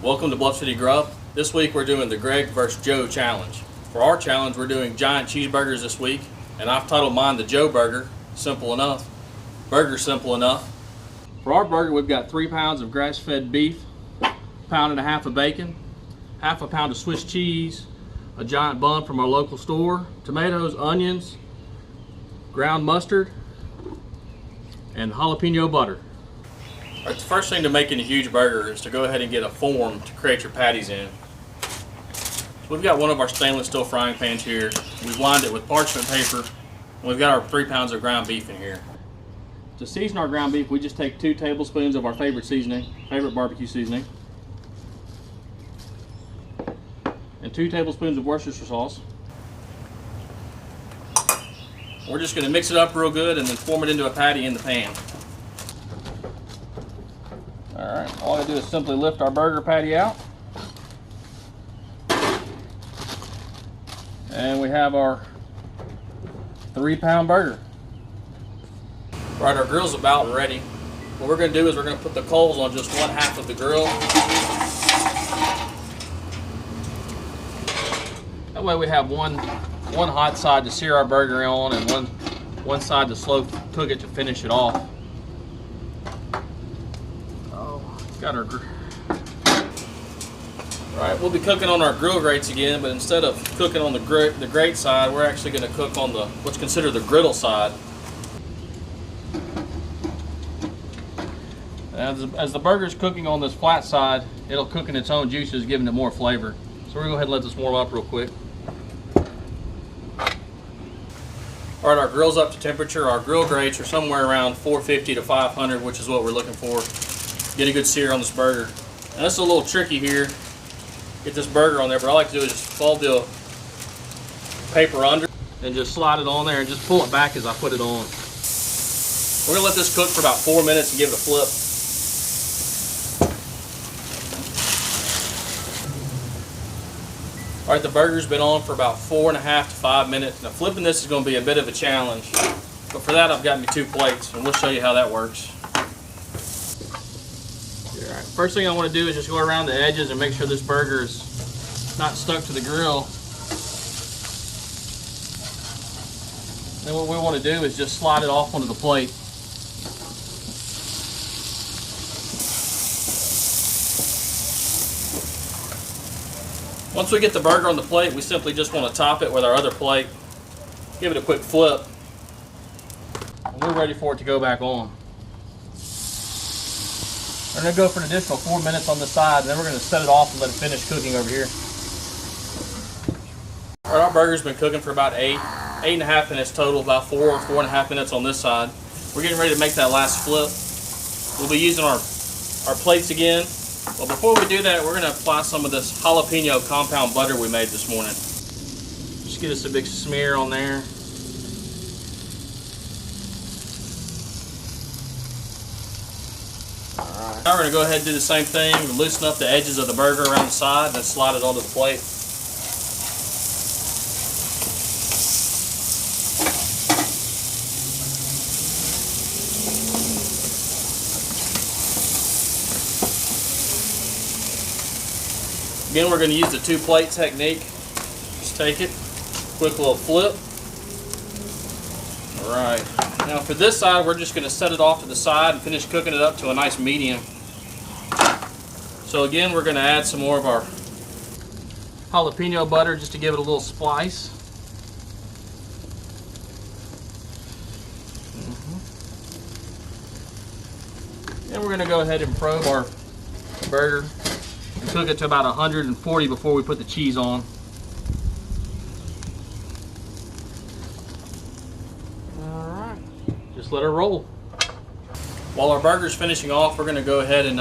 Welcome to BluffCityGrub. This week we're doing the Greg vs. Joe challenge. For our challenge we're doing giant cheeseburgers this week, and I've titled mine the Joe Burger. Simple enough. Burger simple enough. For our burger we've got 3 pounds of grass-fed beef, 1.5 pounds of bacon, half a pound of Swiss cheese, a giant bun from our local store, tomatoes, onions, ground mustard, and jalapeno butter. Alright, the first thing to making a huge burger is to go ahead and get a form to create your patties in. So we've got one of our stainless steel frying pans here. We've lined it with parchment paper, and we've got our 3 pounds of ground beef in here. To season our ground beef, we just take 2 tablespoons of our favorite barbecue seasoning, and 2 tablespoons of Worcestershire sauce. We're just going to mix it up real good and then form it into a patty in the pan. Alright, all I do is simply lift our burger patty out. And we have our 3-pound burger. Right, our grill's about ready. What we're going to do is we're going to put the coals on just 1/2 of the grill. That way we have one hot side to sear our burger on and one side to slow cook it to finish it off. Got our Right, we'll be cooking on our grill grates again, but instead of cooking on the grate side, we're actually going to cook on what's considered the griddle side. As the burger's cooking on this flat side, it'll cook in its own juices, giving it more flavor. So we're going to go ahead and let this warm up real quick. Alright, our grill's up to temperature. Our grill grates are somewhere around 450 to 500, which is what we're looking for. Get a good sear on this burger. Now this is a little tricky here. Get this burger on there, but all I like to do is just fold the paper under and just slide it on there and just pull it back as I put it on. We're going to let this cook for about 4 minutes and give it a flip. Alright, the burger's been on for about 4.5 to 5 minutes. Now flipping this is going to be a bit of a challenge, but for that I've got me 2 plates and we'll show you how that works. Alright, first thing I want to do is just go around the edges and make sure this burger is not stuck to the grill. Then what we want to do is just slide it off onto the plate. Once we get the burger on the plate, we simply just want to top it with our other plate. Give it a quick flip. And we're ready for it to go back on. We're going to go for an additional 4 minutes on this side, and then we're going to set it off and let it finish cooking over here. Alright, our burger's been cooking for about 8.5 minutes total, about 4.5 minutes on this side. We're getting ready to make that last flip. We'll be using our plates again. Well, before we do that, we're going to apply some of this jalapeno compound butter we made this morning. Just get us a big smear on there. Alright, now we're going to go ahead and do the same thing. Loosen up the edges of the burger around the side and then slide it onto the plate. Again, we're going to use the 2-plate technique. Just take it, quick little flip. Alright, now for this side, we're just going to set it off to the side and finish cooking it up to a nice medium. So again, we're going to add some more of our jalapeno butter just to give it a little splice. And we're going to go ahead and probe our burger. Cook it to about 140 before we put the cheese on. Alright, just let it roll. While our burger's finishing off, we're going to go ahead and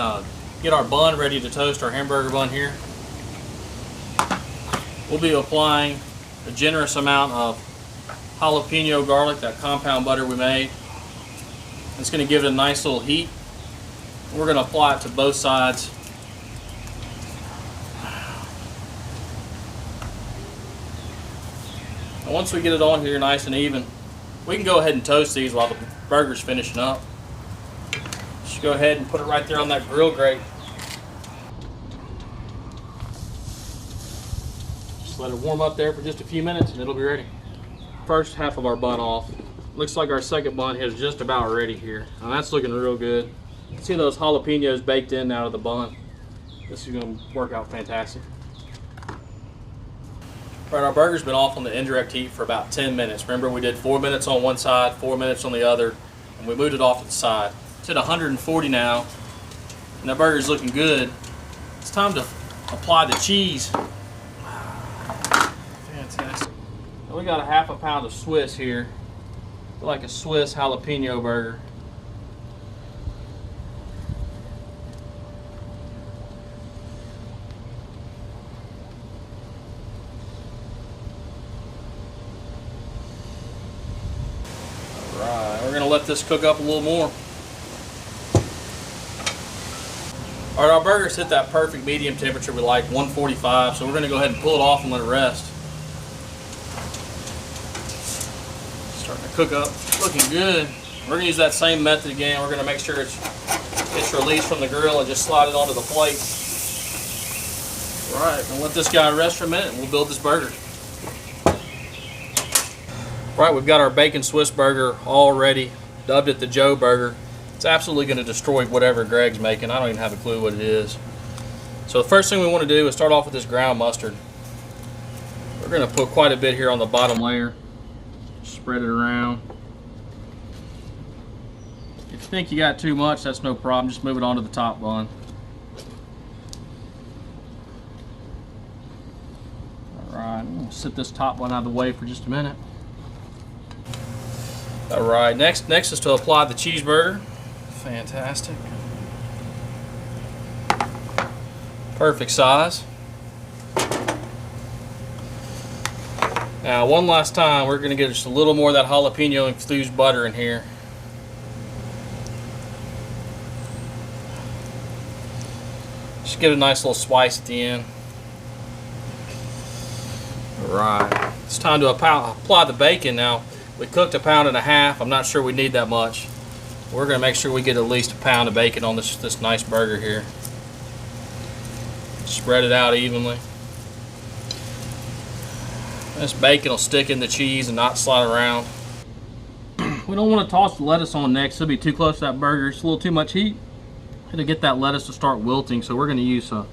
get our bun ready to toast, our hamburger bun here. We'll be applying a generous amount of jalapeno garlic, that compound butter we made. It's going to give it a nice little heat. We're going to apply it to both sides. And once we get it on here nice and even, we can go ahead and toast these while the burger's finishing up. Just go ahead and put it right there on that grill grate. Let it warm up there for just a few minutes and it'll be ready. First half of our bun off. Looks like our second bun is just about ready here. And that's looking real good. See those jalapenos baked in out of the bun. This is going to work out fantastic. All right, our burger's been off on the indirect heat for about 10 minutes. Remember, we did 4 minutes on one side, 4 minutes on the other, and we moved it off to the side. It's at 140 now, and that burger's looking good. It's time to apply the cheese. Fantastic. And we got a half a pound of Swiss here, like a Swiss jalapeno burger. Alright, we're going to let this cook up a little more. Alright, our burgers hit that perfect medium temperature we like, 145, so we're going to go ahead and pull it off and let it rest. Starting to cook up, looking good. We're going to use that same method again. We're going to make sure it's released from the grill and just slide it onto the plate. Alright, going to let this guy rest for a minute and we'll build this burger. Right, we've got our bacon Swiss burger all ready, dubbed it the Joe burger. It's absolutely going to destroy whatever Greg's making. I don't even have a clue what it is. So the first thing we want to do is start off with this ground mustard. We're going to put quite a bit here on the bottom layer. Spread it around. If you think you got too much, that's no problem. Just move it onto the top bun. Alright, I'm going to set this top one out of the way for just a minute. Alright, next is to apply the cheeseburger. Fantastic. Perfect size. Now, one last time, we're going to get just a little more of that jalapeno infused butter in here. Just get a nice little slice at the end. Alright, it's time to apply the bacon now. We cooked 1.5 pounds. I'm not sure we need that much. We're going to make sure we get at least 1 pound of bacon on this nice burger here. Spread it out evenly. This bacon will stick in the cheese and not slide around. We don't want to toss the lettuce on next. It'll be too close to that burger. It's a little too much heat. It'll get that lettuce to start wilting. So we're going to use a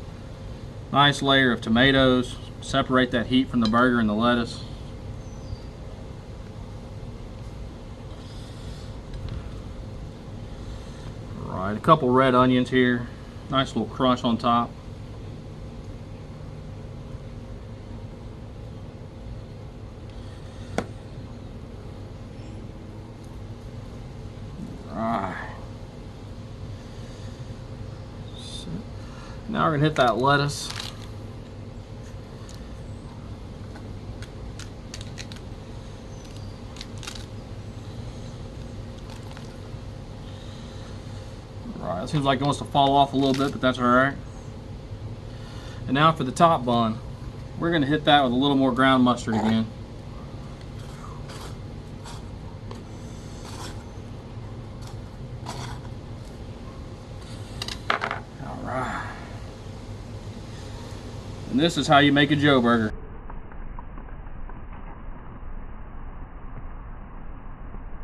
nice layer of tomatoes. Separate that heat from the burger and the lettuce. Alright, a couple red onions here. Nice little crunch on top. Alright. Now we're going to hit that lettuce. Alright, it seems like it wants to fall off a little bit, but that's alright. And now for the top bun, we're going to hit that with a little more ground mustard again. Alright. And this is how you make a Joe burger.